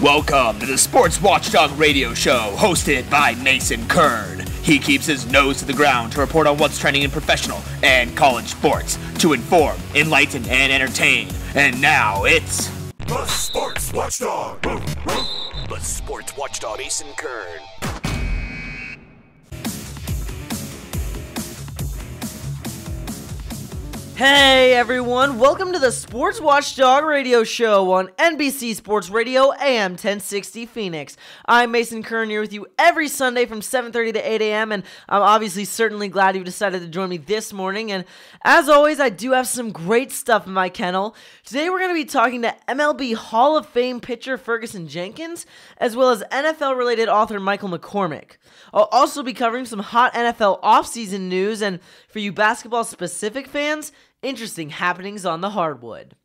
Welcome to the Sports Watchdog radio show, hosted by Mason Kern. He keeps his nose to the ground to report on what's trending in professional and college sports, to inform, enlighten, and entertain. And now it's the Sports Watchdog. the Sports Watchdog, Mason Kern. Hey everyone, welcome to the Sports Watchdog radio show on NBC Sports Radio AM 1060 Phoenix. I'm Mason Kern here with you every Sunday from 7:30 to 8 a.m. and I'm obviously certainly glad you decided to join me this morning. And as always, I do have some great stuff in my kennel. Today we're going to be talking to MLB Hall-of-Fame pitcher Ferguson Jenkins, as well as NFL-related author Michael McCormack. I'll also be covering some hot NFL offseason news, and for you basketball-specific fans, interesting happenings on the hardwood.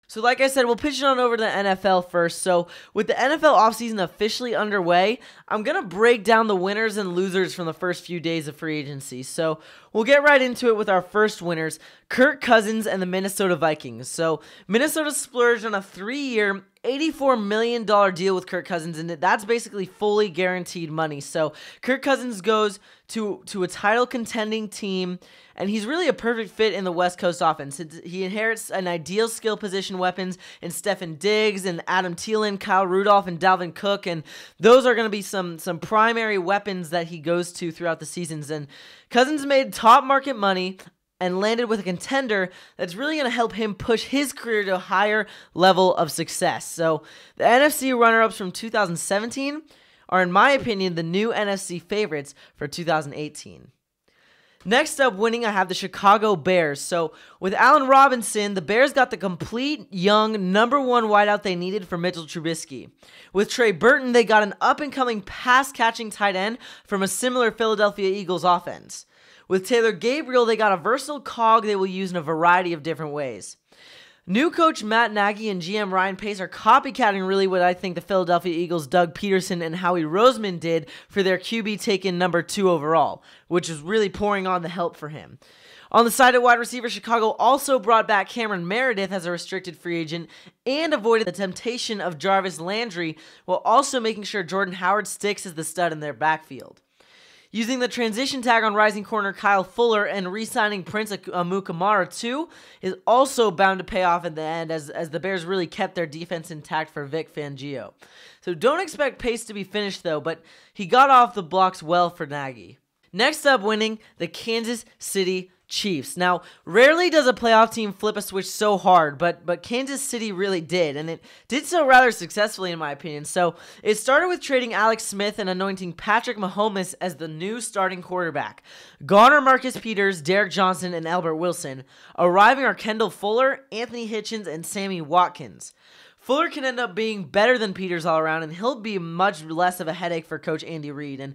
So like I said, we'll pitch it on over to the NFL first. So with the NFL offseason officially underway, I'm going to break down the winners and losers from the first few days of free agency. So we'll get right into it with our first winners, Kirk Cousins and the Minnesota Vikings. So Minnesota splurged on a 3-year, $84 million deal with Kirk Cousins, and that's basically fully guaranteed money. So Kirk Cousins goes to a title contending team, and he's really a perfect fit in the West Coast offense. He inherits an ideal skill position weapons in Stefan Diggs and Adam Thielen, Kyle Rudolph, and Dalvin Cook, and those are going to be some primary weapons that he goes to throughout the seasons. And Cousins made top market money and landed with a contender that's really going to help him push his career to a higher level of success. So the NFC runner-ups from 2017 are, in my opinion, the new NFC favorites for 2018. Next up, winning, I have the Chicago Bears. So with Allen Robinson, the Bears got the complete, young, number one wideout they needed for Mitchell Trubisky. With Trey Burton, they got an up-and-coming pass-catching tight end from a similar Philadelphia Eagles offense. With Taylor Gabriel, they got a versatile cog they will use in a variety of different ways. New coach Matt Nagy and GM Ryan Pace are copycatting really what I think the Philadelphia Eagles' Doug Peterson and Howie Roseman did for their QB taken number 2 overall, which is really pouring on the help for him. On the side of wide receiver, Chicago also brought back Cameron Meredith as a restricted free agent and avoided the temptation of Jarvis Landry while also making sure Jordan Howard sticks as the stud in their backfield. Using the transition tag on rising corner Kyle Fuller and re-signing Prince Amukamara too is also bound to pay off at the end as the Bears really kept their defense intact for Vic Fangio. So don't expect Pace to be finished though, but he got off the blocks well for Nagy. Next up, winning, the Kansas City Chiefs. Now, rarely does a playoff team flip a switch so hard, but Kansas City really did, and it did so rather successfully in my opinion. So it started with trading Alex Smith and anointing Patrick Mahomes as the new starting quarterback. Gone are Marcus Peters, Derek Johnson, and Albert Wilson. Arriving are Kendall Fuller, Anthony Hitchens, and Sammy Watkins. Fuller can end up being better than Peters all around, and he'll be much less of a headache for Coach Andy Reid. And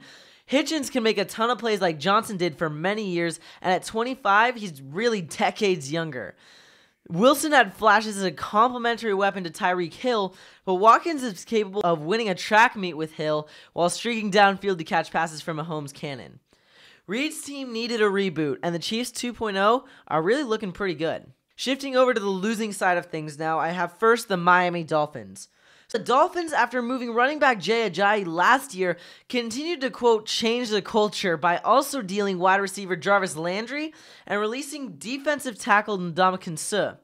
Hitchens can make a ton of plays like Johnson did for many years, and at 25, he's really decades younger. Wilson had flashes as a complementary weapon to Tyreek Hill, but Watkins is capable of winning a track meet with Hill while streaking downfield to catch passes from Mahomes' cannon. Reid's team needed a reboot, and the Chiefs 2.0 are really looking pretty good. Shifting over to the losing side of things now, I have first the Miami Dolphins. The Dolphins, after moving running back Jay Ajayi last year, continued to, quote, change the culture by also dealing wide receiver Jarvis Landry and releasing defensive tackle Ndamukong Suh.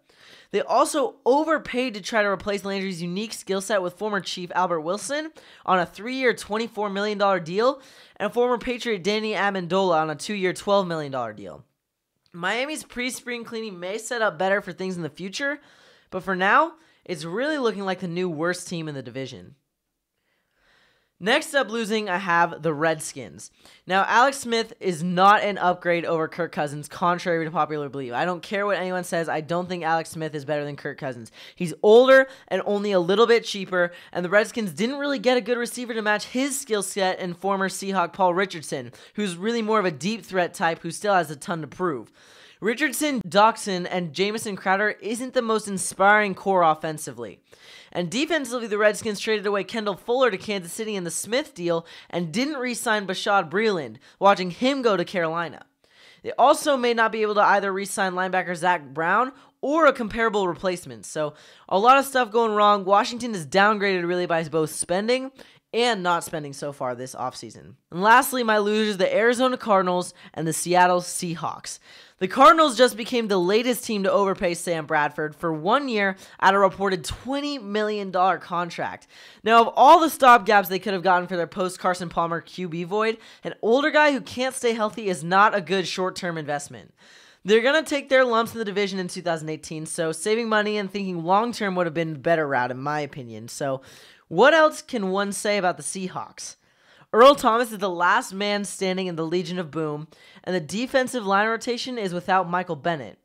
They also overpaid to try to replace Landry's unique skill set with former Chief Albert Wilson on a 3-year, $24 million deal and former Patriot Danny Amendola on a 2-year, $12 million deal. Miami's pre-spring cleaning may set up better for things in the future, but for now, it's really looking like the new worst team in the division. Next up losing, I have the Redskins. Now, Alex Smith is not an upgrade over Kirk Cousins, contrary to popular belief. I don't care what anyone says. I don't think Alex Smith is better than Kirk Cousins. He's older and only a little bit cheaper, and the Redskins didn't really get a good receiver to match his skill set in former Seahawk Paul Richardson, who's really more of a deep threat type who still has a ton to prove. Richardson, Doxson, and Jamison Crowder isn't the most inspiring core offensively. And defensively, the Redskins traded away Kendall Fuller to Kansas City in the Smith deal and didn't re-sign Bashaud Breeland, watching him go to Carolina. They also may not be able to either re-sign linebacker Zach Brown or a comparable replacement. So a lot of stuff going wrong. Washington is downgraded really by both spending and not spending so far this offseason. And lastly, my losers, the Arizona Cardinals and the Seattle Seahawks. The Cardinals just became the latest team to overpay Sam Bradford for 1 year at a reported $20 million contract. Now, of all the stopgaps they could have gotten for their post-Carson Palmer QB void, an older guy who can't stay healthy is not a good short-term investment. They're going to take their lumps in the division in 2018, so saving money and thinking long-term would have been the better route, in my opinion. So what else can one say about the Seahawks? Earl Thomas is the last man standing in the Legion of Boom, and the defensive line rotation is without Michael Bennett.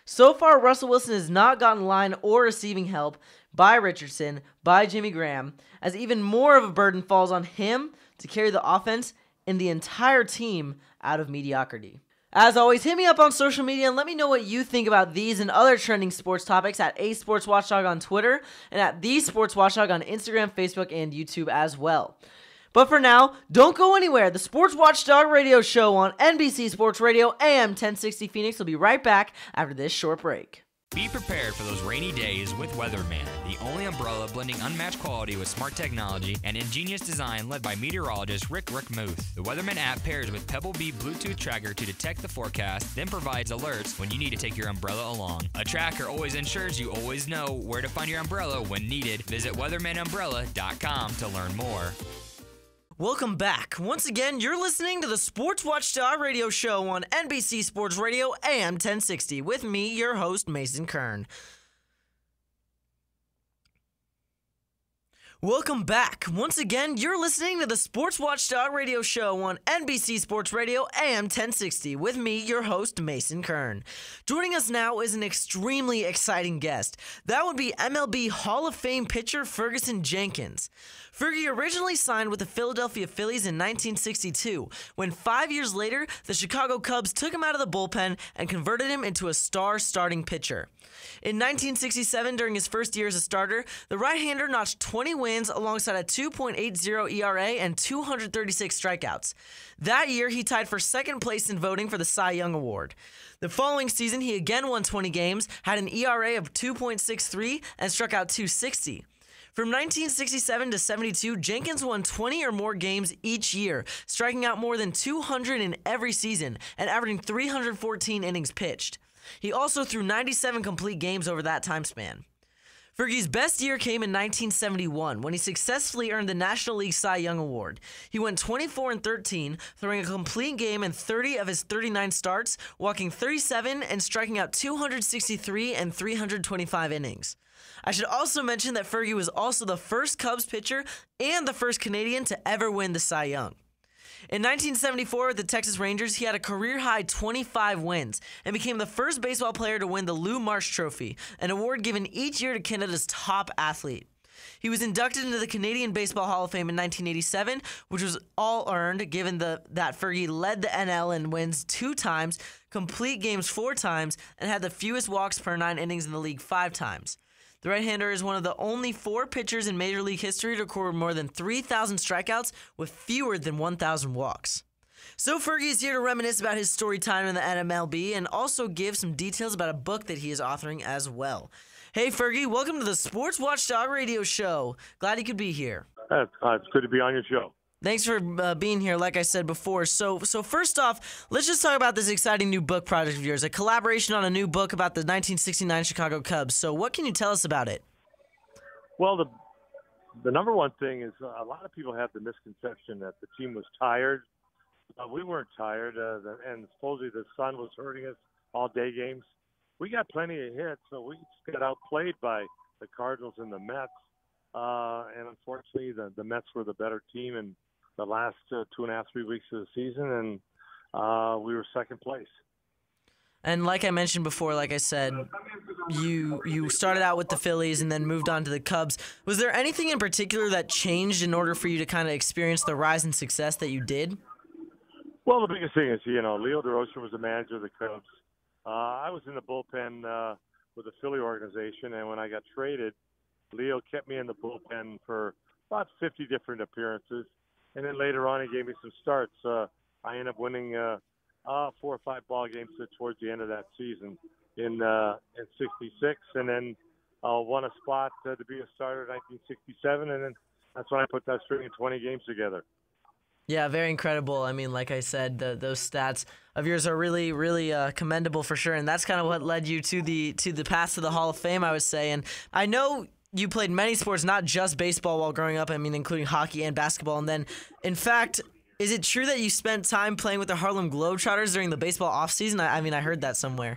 So far, Russell Wilson has not gotten line or receiving help by Richardson, by Jimmy Graham, as even more of a burden falls on him to carry the offense and the entire team out of mediocrity. As always, hit me up on social media and let me know what you think about these and other trending sports topics at @SportsWatchdog on Twitter and at @TheSportsWatchdog on Instagram, Facebook, and YouTube as well. But for now, don't go anywhere. The Sports Watchdog radio show on NBC Sports Radio AM 1060 Phoenix will be right back after this short break. Be prepared for those rainy days with Weatherman, the only umbrella blending unmatched quality with smart technology and ingenious design led by meteorologist Rick Muth. The Weatherman app pairs with Pebble Bee Bluetooth tracker to detect the forecast, then provides alerts when you need to take your umbrella along. A tracker always ensures you always know where to find your umbrella when needed. Visit weathermanumbrella.com to learn more. Welcome back. Once again, you're listening to the Sports Watchdog radio show on NBC Sports Radio AM 1060 with me, your host, Mason Kern. Welcome back. Once again, you're listening to the Sports Watchdog radio show on NBC Sports Radio AM 1060 with me, your host, Mason Kern. Joining us now is an extremely exciting guest. That would be MLB Hall-of-Fame pitcher Ferguson Jenkins. Fergie originally signed with the Philadelphia Phillies in 1962, when 5 years later, the Chicago Cubs took him out of the bullpen and converted him into a star starting pitcher. In 1967, during his first year as a starter, the right-hander notched 20 wins alongside a 2.80 ERA and 236 strikeouts. That year, he tied for second place in voting for the Cy Young Award. The following season, he again won 20 games, had an ERA of 2.63, and struck out 260. From 1967 to 72, Jenkins won 20 or more games each year, striking out more than 200 in every season and averaging 314 innings pitched. He also threw 97 complete games over that time span. Fergie's best year came in 1971 when he successfully earned the National League Cy Young Award. He went 24-13, throwing a complete game in 30 of his 39 starts, walking 37 and striking out 263 and 325 innings. I should also mention that Fergie was also the first Cubs pitcher and the first Canadian to ever win the Cy Young. In 1974 with the Texas Rangers, he had a career-high 25 wins and became the first baseball player to win the Lou Marsh Trophy, an award given each year to Canada's top athlete. He was inducted into the Canadian Baseball Hall-of-Fame in 1987, which was all earned given that Fergie led the NL in wins 2 times, complete games 4 times, and had the fewest walks per 9 innings in the league 5 times. The right-hander is one of the only 4 pitchers in Major League history to record more than 3,000 strikeouts with fewer than 1,000 walks. So Fergie is here to reminisce about his story time in the MLB and also give some details about a book that he is authoring as well. Hey Fergie, welcome to the Sports Watchdog radio show. Glad you could be here. It's good to be on your show. Thanks for being here, like I said before. So first off, let's just talk about this exciting new book project of yours, a collaboration on a new book about the 1969 Chicago Cubs. So what can you tell us about it? Well, the number one thing is a lot of people have the misconception that the team was tired. We weren't tired, and supposedly the sun was hurting us all day games. We got plenty of hits, so we just got outplayed by the Cardinals and the Mets. And unfortunately, the Mets were the better team in the last 2.5, 3 weeks of the season, and we were second place. And like I mentioned before, like I said, you started out with the Phillies and then moved on to the Cubs. Was there anything in particular that changed in order for you to kind of experience the rise in success that you did? Well, the biggest thing is, Leo DeRosa was the manager of the Cubs. I was in the bullpen with the Philly organization, and when I got traded, Leo kept me in the bullpen for about 50 different appearances, and then later on he gave me some starts. I ended up winning 4 or 5 ball games towards the end of that season. in '66, and then won a spot to be a starter in 1967, and then that's when I put that string of 20 games together. Yeah, very incredible. I mean, like I said, those stats of yours are really, really commendable for sure, and that's kind of what led you to the path to the Hall of Fame, I would say. And I know you played many sports, not just baseball, while growing up. I mean, including hockey and basketball. And then, in fact, is it true that you spent time playing with the Harlem Globetrotters during the baseball offseason? I mean, I heard that somewhere.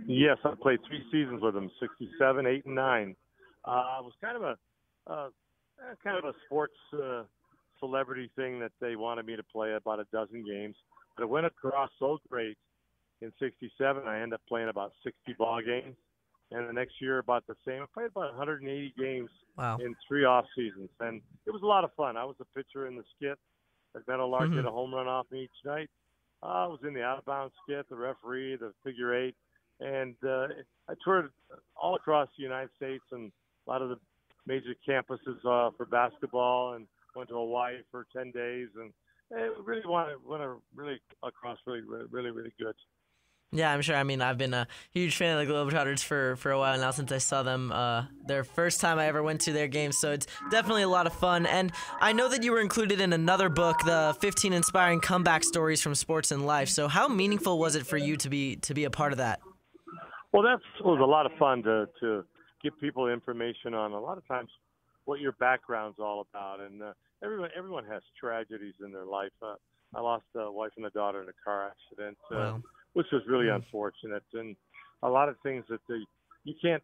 Yes, I played 3 seasons with them, 67, 8, and 9. It was kind of a sports celebrity thing that they wanted me to play about a dozen games. But it went across so great in '67. I ended up playing about 60 ball games, and the next year about the same. I played about 180 games in 3 off seasons, and it was a lot of fun. I was a pitcher in the skit. Meadow Lark hit a home run off me each night. I was in the out of bounds skit, the referee, the figure 8, and I toured all across the United States and a lot of the major campuses for basketball, and went to Hawaii for 10 days, and it really went really across really good. Yeah, I'm sure. I mean, I've been a huge fan of the Globetrotters for a while now, since I saw them their first time I ever went to their games, so it's definitely a lot of fun. And I know that you were included in another book, the 15 Inspiring Comeback Stories from Sports and Life. So how meaningful was it for you to be a part of that? Well, it was a lot of fun to give people information on a lot of times what your background's all about. And everyone has tragedies in their life. I lost a wife and a daughter in a car accident, which was really unfortunate. And a lot of things that you can't,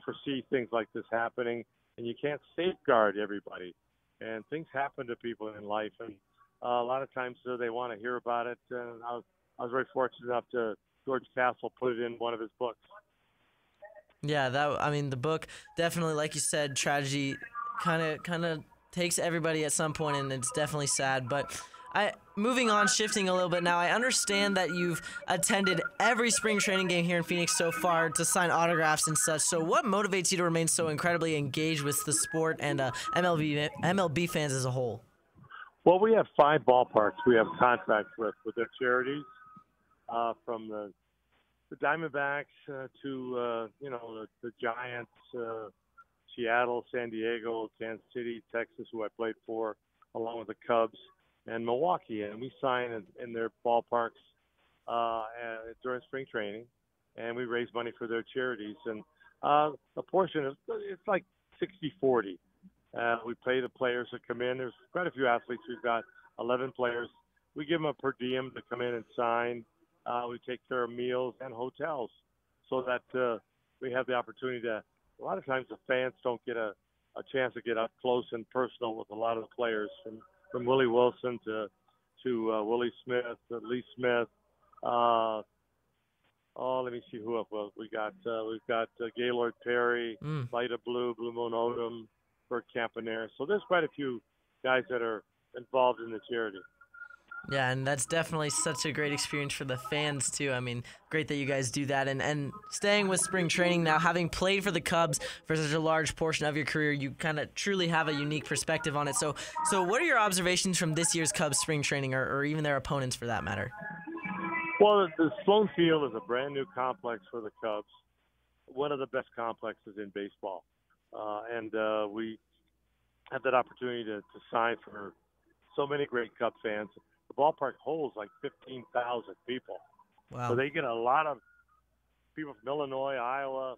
foresee things like this happening, and you can't safeguard everybody. And things happen to people in life, and a lot of times they want to hear about it. And I was very fortunate enough to George Castle put it in one of his books. Yeah, the book definitely, like you said, tragedy kind of takes everybody at some point, and it's definitely sad. But moving on, shifting a little bit now, I understand that you've attended every spring training game here in Phoenix so far to sign autographs and such. So what motivates you to remain so incredibly engaged with the sport and MLB fans as a whole? Well, we have 5 ballparks we have contracts with their charities, from the Diamondbacks to the Giants, Seattle, San Diego, Kansas City, Texas, who I played for, along with the Cubs, and Milwaukee. And we sign in their ballparks during spring training, and we raise money for their charities. And a portion it's like 60-40. We pay the players that come in. There's quite a few athletes. We've got 11 players. We give them a per diem to come in and sign. We take care of meals and hotels, so that we have the opportunity to. A lot of times the fans don't get a chance to get up close and personal with a lot of the players, from Willie Wilson to Willie Smith, to Lee Smith. Let me see who else. Well, we've got Gaylord Perry, Vita Blue, Blue Moon Odom, Bert Campanera. So there's quite a few guys that are involved in the charity. Yeah, and that's definitely such a great experience for the fans, too. I mean, great that you guys do that. And staying with spring training now, having played for the Cubs for such a large portion of your career, you kind of truly have a unique perspective on it. So what are your observations from this year's Cubs spring training, or even their opponents for that matter? Well, the Sloan Field is a brand-new complex for the Cubs, one of the best complexes in baseball. And we had that opportunity to sign for so many great Cub fans. The ballpark holds like 15,000 people. Wow. So they get a lot of people from Illinois, Iowa,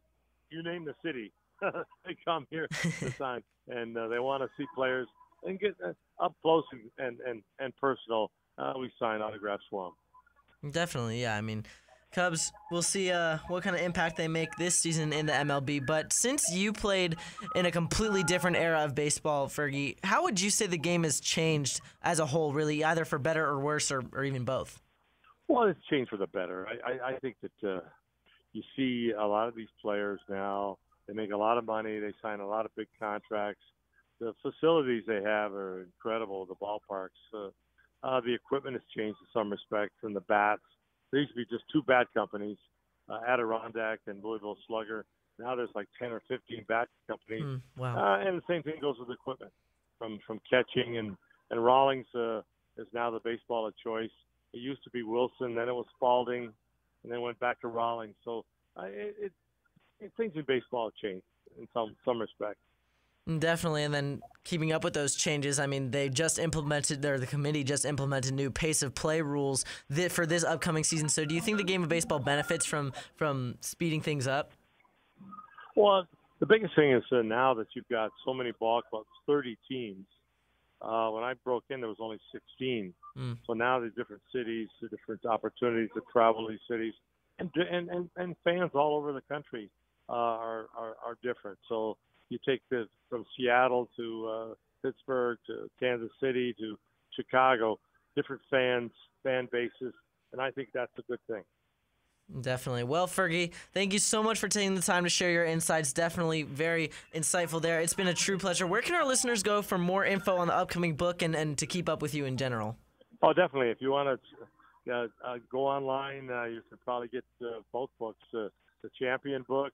you name the city. They come here to sign, and they want to see players and get up close and personal. We sign autographs for them. Definitely, yeah. I mean, Cubs, we'll see what kind of impact they make this season in the MLB. But since you played in a completely different era of baseball, Fergie, how would you say the game has changed as a whole, really, either for better or worse, or even both? Well, it's changed for the better. I think that you see a lot of these players now, they make a lot of money, they sign a lot of big contracts. The facilities they have are incredible, the ballparks. The equipment has changed in some respects, and the bats. There used to be just 2 bat companies, Adirondack and Louisville Slugger. Now there's like 10 or 15 bat companies. Wow. And the same thing goes with equipment, from catching. And Rawlings is now the baseball of choice. It used to be Wilson, then it was Spalding, and then went back to Rawlings. So Things in baseball have changed in some respects. Definitely, and then keeping up with those changes, I mean, the committee just implemented new pace of play rules for this upcoming season. So do you think the game of baseball benefits from speeding things up? Well, the biggest thing is now that you've got so many ball clubs, 30 teams. When I broke in, there was only 16. So now there's different cities, the different opportunities to travel these cities, and fans all over the country are different. So you take this from Seattle to Pittsburgh to Kansas City to Chicago, different fan bases, and I think that's a good thing. Definitely. Well, Fergie, thank you so much for taking the time to share your insights. Definitely very insightful there. It's been a true pleasure. Where can our listeners go for more info on the upcoming book and to keep up with you in general? Oh, definitely. If you want to go online, you can probably get both books, the Champion book,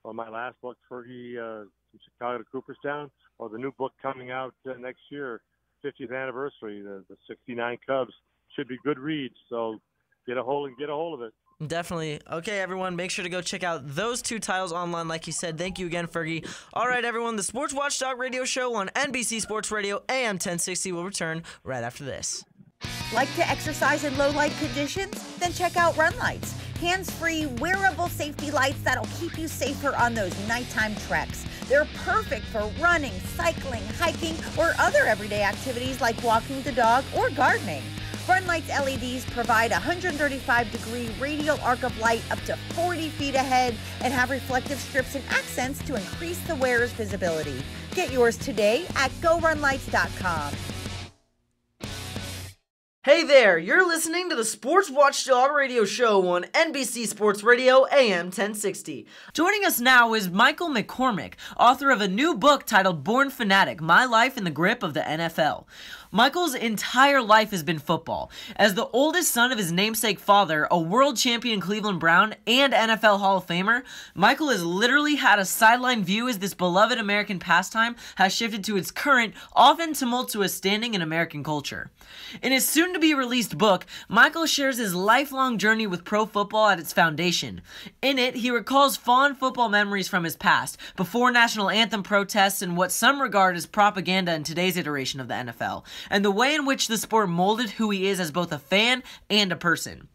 or my last book, Fergie, from Chicago to Cooperstown, or the new book coming out next year, 50th anniversary, the 69 Cubs. Should be good reads, so get a hold of it. Definitely. Okay, everyone, make sure to go check out those two titles online, like you said. Thank you again, Fergie. All right, everyone, the Sports Watchdog radio show on NBC Sports Radio AM 1060 will return right after this. Like to exercise in low light conditions? Then check out Run Lights. Hands-free, wearable safety lights that'll keep you safer on those nighttime treks. They're perfect for running, cycling, hiking, or other everyday activities like walking the dog or gardening. Run Lights LEDs provide a 135-degree radial arc of light up to 40 feet ahead and have reflective strips and accents to increase the wearer's visibility. Get yours today at GoRunLights.com. Hey there, you're listening to the Sports Watchdog radio show on NBC Sports Radio AM 1060. Joining us now is Michael McCormack, author of a new book titled Born Fanatic, My Life in the Grip of the NFL. Michael's entire life has been football. As the oldest son of his namesake father, a world champion Cleveland Brown, and NFL Hall of Famer, Michael has literally had a sideline view as this beloved American pastime has shifted to its current, often tumultuous standing in American culture. In his soon-to-be-released book, Michael shares his lifelong journey with pro football at its foundation. In it, he recalls fond football memories from his past, before national anthem protests and what some regard as propaganda in today's iteration of the NFL, and the way in which the sport molded who he is as both a fan and a person.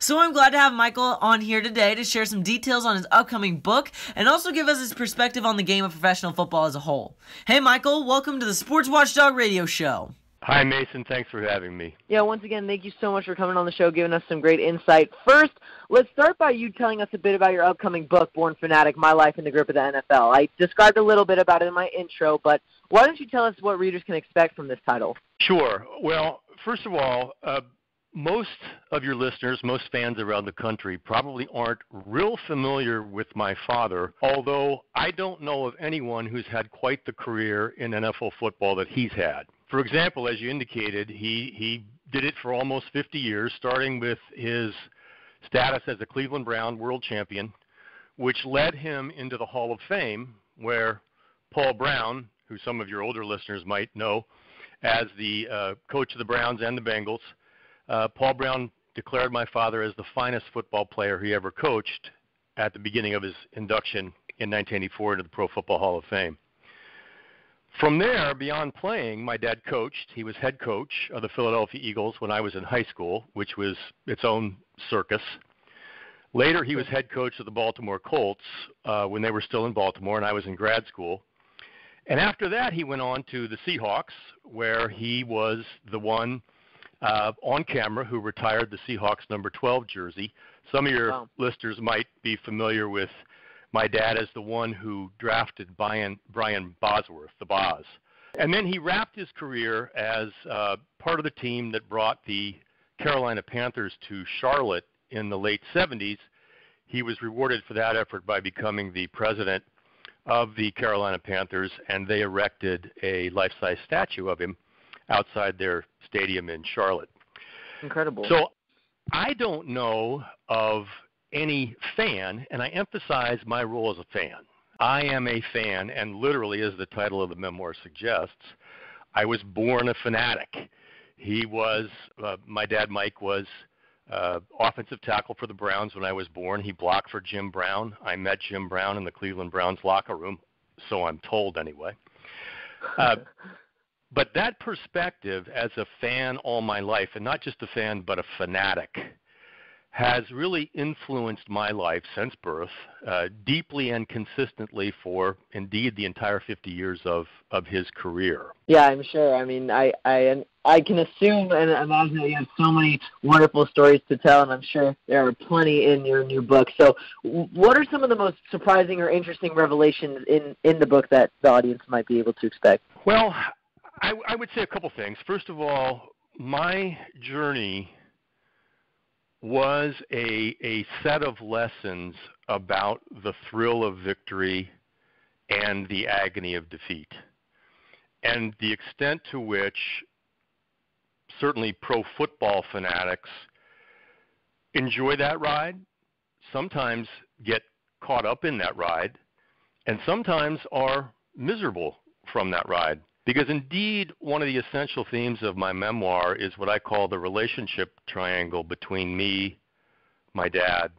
So I'm glad to have Michael on here today to share some details on his upcoming book and also give us his perspective on the game of professional football as a whole. Hey Michael, welcome to the Sports Watchdog radio show. Hi Mason, thanks for having me. Yeah, once again, thank you so much for coming on the show, giving us some great insight. First, let's start by you telling us a bit about your upcoming book, Born Fanatic, My Life in the Grip of the NFL. I described a little bit about it in my intro, but why don't you tell us what readers can expect from this title? Sure. Well, first of all, most of your listeners, most fans around the country probably aren't real familiar with my father, although I don't know of anyone who's had quite the career in NFL football that he's had. For example, as you indicated, he did it for almost 50 years, starting with his status as a Cleveland Brown world champion, which led him into the Hall of Fame, where Paul Brown, who some of your older listeners might know as the coach of the Browns and the Bengals, Paul Brown declared my father as the finest football player he ever coached at the beginning of his induction in 1984 into the Pro Football Hall of Fame. From there, beyond playing, my dad coached. He was head coach of the Philadelphia Eagles when I was in high school, which was its own circus. Later, he was head coach of the Baltimore Colts when they were still in Baltimore, and I was in grad school. And after that, he went on to the Seahawks, where he was the one on camera who retired the Seahawks number 12 jersey. Some of your listeners might be familiar with my dad as the one who drafted Brian Bosworth, the Boz. And then he wrapped his career as part of the team that brought the Carolina Panthers to Charlotte in the late 70s. He was rewarded for that effort by becoming the president of the Carolina Panthers, and they erected a life-size statue of him outside their stadium in Charlotte. Incredible. So I don't know of any fan, and I emphasize my role as a fan. I am a fan, and literally, as the title of the memoir suggests, I was born a fanatic. He was, my dad Mike was offensive tackle for the Browns when I was born. He blocked for Jim Brown. I met Jim Brown in the Cleveland Browns locker room, so I'm told anyway. But that perspective as a fan all my life, and not just a fan but a fanatic, has really influenced my life since birth, deeply and consistently for, indeed, the entire 50 years of his career. Yeah, I'm sure. I mean, I can assume and imagine that you have so many wonderful stories to tell, and I'm sure there are plenty in your new book. So what are some of the most surprising or interesting revelations in the book that the audience might be able to expect? Well, I would say a couple things. First of all, my journey was a set of lessons about the thrill of victory and the agony of defeat, and the extent to which certainly pro football fanatics enjoy that ride, sometimes get caught up in that ride, and sometimes are miserable from that ride. Because indeed, one of the essential themes of my memoir is what I call the relationship triangle between me, my dad,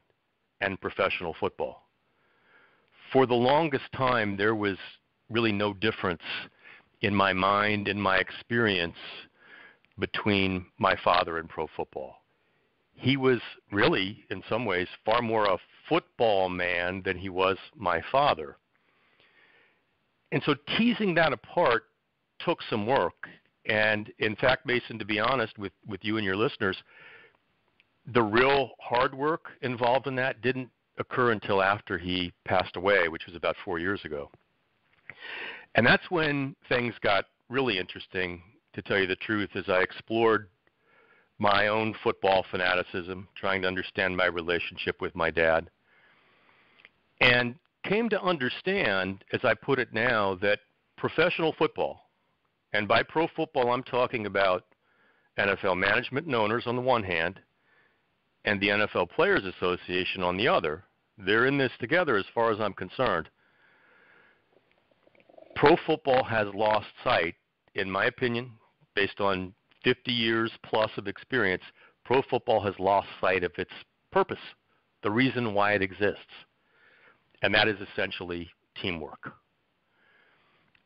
and professional football. For the longest time, there was really no difference in my mind, in my experience, between my father and pro football. He was really, in some ways, far more a football man than he was my father. And so teasing that apart took some work. And in fact, Mason, to be honest with you and your listeners, the real hard work involved in that didn't occur until after he passed away, which was about 4 years ago. And that's when things got really interesting, to tell you the truth, as I explored my own football fanaticism, trying to understand my relationship with my dad, and came to understand, as I put it now, that professional football, and by pro football I'm talking about NFL management and owners on the one hand, and the NFL Players Association on the other. They're in this together as far as I'm concerned. Pro football has lost sight, in my opinion, based on 50 years plus of experience. Pro football has lost sight of its purpose, the reason why it exists, and that is essentially teamwork.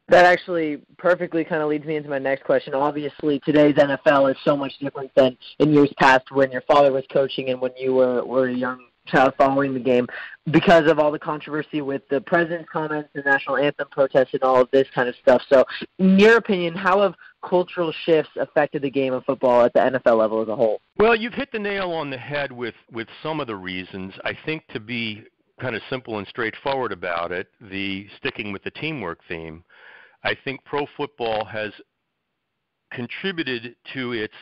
That actually perfectly kind of leads me into my next question. Obviously, today's NFL is so much different than in years past when your father was coaching and when you were a young child following the game, because of all the controversy with the president's comments, the national anthem protests, and all of this kind of stuff. So in your opinion, how have cultural shifts affected the game of football at the NFL level as a whole? Well, you've hit the nail on the head with some of the reasons. I think, to be kind of simple and straightforward about it, sticking with the teamwork theme, I think pro football has contributed to its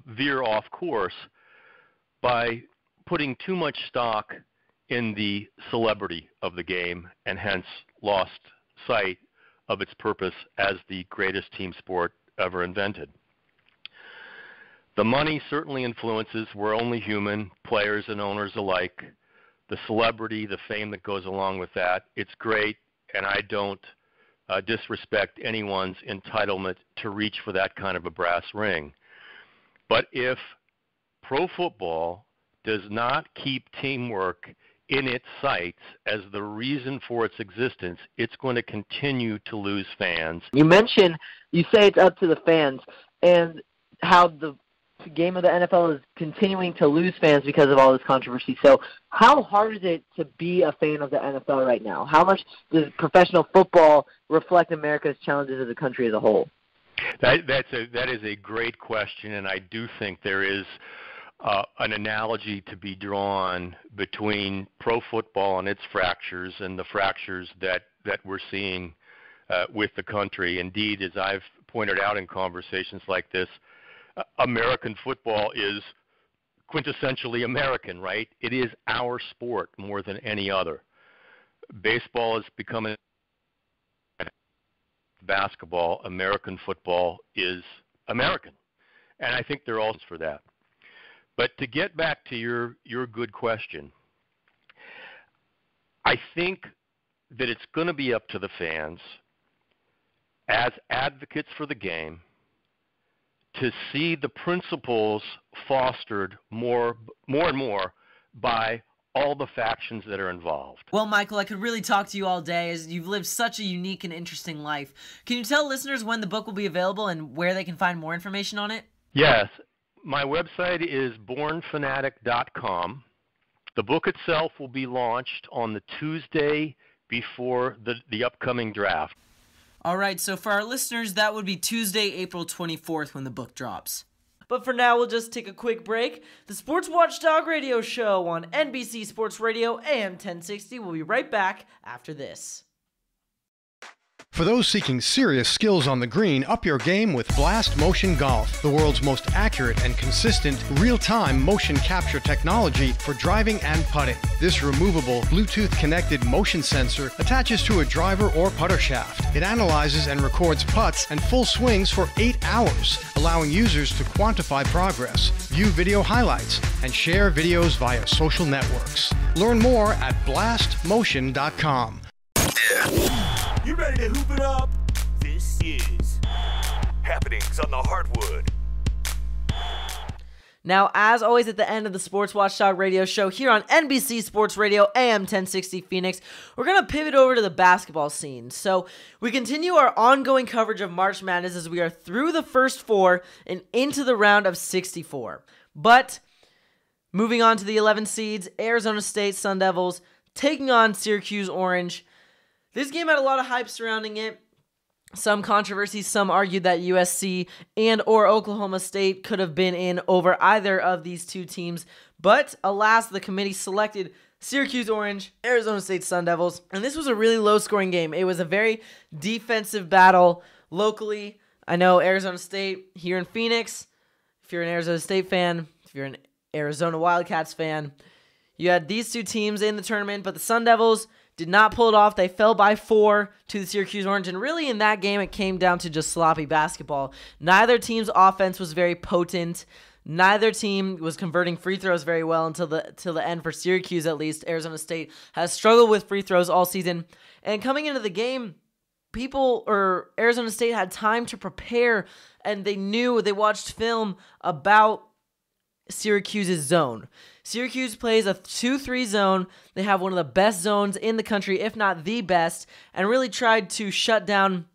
veer off course by putting too much stock in the celebrity of the game, and hence lost sight of its purpose as the greatest team sport ever invented. The money certainly influences. We're only human, players and owners alike. The celebrity, the fame that goes along with that, it's great, and I don't disrespect anyone's entitlement to reach for that kind of a brass ring. But if pro football does not keep teamwork in its sights as the reason for its existence, it's going to continue to lose fans. You say it's up to the fans, and how the game of the NFL is continuing to lose fans because of all this controversy. So how hard is it to be a fan of the NFL right now? How much does professional football reflect America's challenges as a country as a whole? That is a great question, and I do think there is an analogy to be drawn between pro football and its fractures and the fractures that we're seeing with the country. Indeed, as I've pointed out in conversations like this, American football is quintessentially American, right? It is our sport more than any other. Baseball is becoming basketball. American football is American. And I think there are also for that. But to get back to your good question, I think that it's going to be up to the fans as advocates for the game to see the principles fostered more and more by all the factions that are involved. Well, Michael, I could really talk to you all day as you've lived such a unique and interesting life. Can you tell listeners when the book will be available and where they can find more information on it? Yes. My website is bornfanatic.com. The book itself will be launched on the Tuesday before the upcoming draft. All right, so for our listeners, that would be Tuesday, April 24th when the book drops. But for now, we'll just take a quick break. The Sports Watchdog Radio Show on NBC Sports Radio AM 1060. We'll be right back after this. For those seeking serious skills on the green, up your game with Blast Motion Golf, the world's most accurate and consistent real-time motion capture technology for driving and putting. This removable Bluetooth-connected motion sensor attaches to a driver or putter shaft. It analyzes and records putts and full swings for 8 hours, allowing users to quantify progress, view video highlights, and share videos via social networks. Learn more at blastmotion.com. You ready to hoop it up? This is Happenings on the Hardwood. Now, as always at the end of the Sports Watchdog Radio Show here on NBC Sports Radio AM 1060 Phoenix, we're going to pivot over to the basketball scene. So we continue our ongoing coverage of March Madness as we are through the first 4 and into the round of 64. But moving on to the 11 seeds, Arizona State Sun Devils taking on Syracuse Orange. This game had a lot of hype surrounding it. Some controversies, some argued that USC and or Oklahoma State could have been in over either of these two teams. But alas, the committee selected Syracuse Orange, Arizona State Sun Devils. And this was a really low-scoring game. It was a very defensive battle locally. I know Arizona State here in Phoenix, if you're an Arizona State fan, if you're an Arizona Wildcats fan, you had these two teams in the tournament, but the Sun Devils did not pull it off. They fell by 4 to the Syracuse Orange, and really in that game, it came down to just sloppy basketball. Neither team's offense was very potent. Neither team was converting free throws very well until the end for Syracuse, at least. Arizona State has struggled with free throws all season. And coming into the game, Arizona State had time to prepare, and they watched film about Syracuse's zone. Syracuse plays a 2-3 zone. They have one of the best zones in the country, if not the best, and really tried to shut down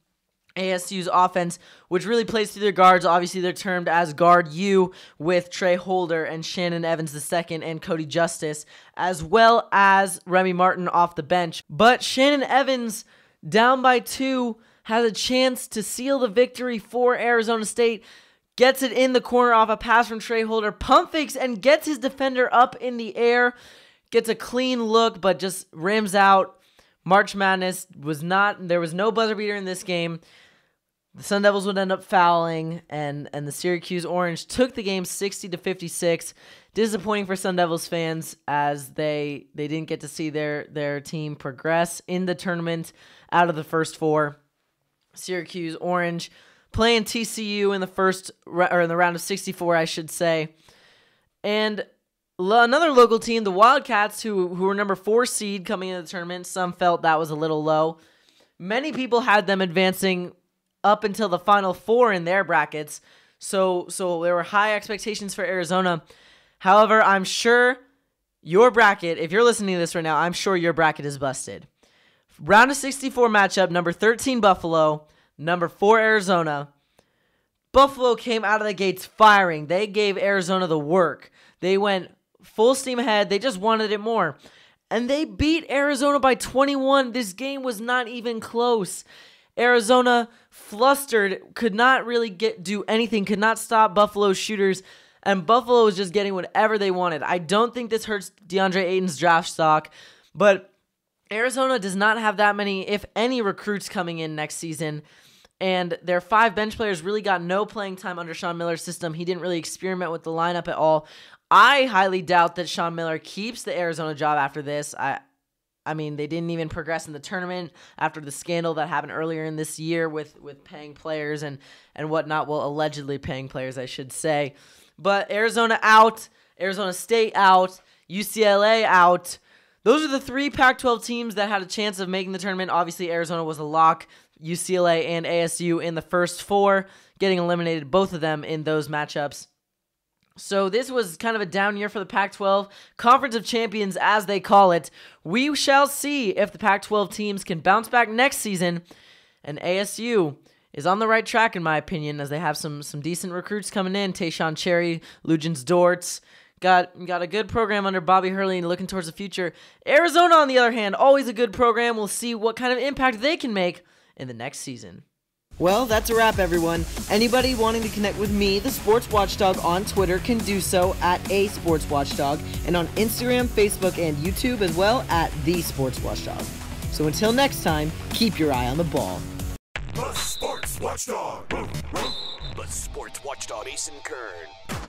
ASU's offense, which really plays through their guards. Obviously, they're termed as Guard U with Trey Holder and Shannon Evans II and Cody Justice, as well as Remy Martin off the bench. But Shannon Evans, down by 2, has a chance to seal the victory for Arizona State. Gets it in the corner off a pass from Trey Holder, pump fakes, and gets his defender up in the air. Gets a clean look, but just rims out. March Madness there was no buzzer beater in this game. The Sun Devils would end up fouling, and the Syracuse Orange took the game 60-56. Disappointing for Sun Devils fans as they didn't get to see their team progress in the tournament out of the first 4. Syracuse Orange playing TCU in the round of 64, I should say. And another local team, the Wildcats, who were number 4 seed coming into the tournament. Some felt that was a little low. Many people had them advancing up until the Final 4 in their brackets. So there were high expectations for Arizona. However, I'm sure your bracket, if you're listening to this right now, I'm sure your bracket is busted. Round of 64 matchup, number 13 Buffalo, number 4 Arizona. Buffalo came out of the gates firing. They gave Arizona the work. They went full steam ahead. They just wanted it more. And they beat Arizona by 21. This game was not even close. Arizona flustered, could not really do anything, could not stop Buffalo's shooters, and Buffalo was just getting whatever they wanted. I don't think this hurts DeAndre Ayton's draft stock, but Arizona does not have that many, if any, recruits coming in next season. And their 5 bench players really got no playing time under Sean Miller's system. He didn't really experiment with the lineup at all. I highly doubt that Sean Miller keeps the Arizona job after this. I mean, they didn't even progress in the tournament after the scandal that happened earlier in this year with paying players and whatnot. Well, allegedly paying players, I should say. But Arizona out, Arizona State out, UCLA out. those are the 3 Pac-12 teams that had a chance of making the tournament. Obviously, Arizona was a lock. UCLA and ASU in the first 4, getting eliminated, both of them in those matchups. So this was kind of a down year for the Pac-12, Conference of Champions as they call it. We shall see if the Pac-12 teams can bounce back next season, and ASU is on the right track in my opinion, as they have some decent recruits coming in. Tayshaun Cherry, Lugens Dortz, got a good program under Bobby Hurley and looking towards the future. Arizona, on the other hand, always a good program. We'll see what kind of impact they can make in the next season. Well, that's a wrap, everyone. Anybody wanting to connect with me, the Sports Watchdog, on Twitter can do so at @SportsWatchdog, and on Instagram, Facebook, and YouTube as well at The Sports Watchdog. So until next time, keep your eye on the ball. The Sports Watchdog. The Sports Watchdog, Ace and Kern.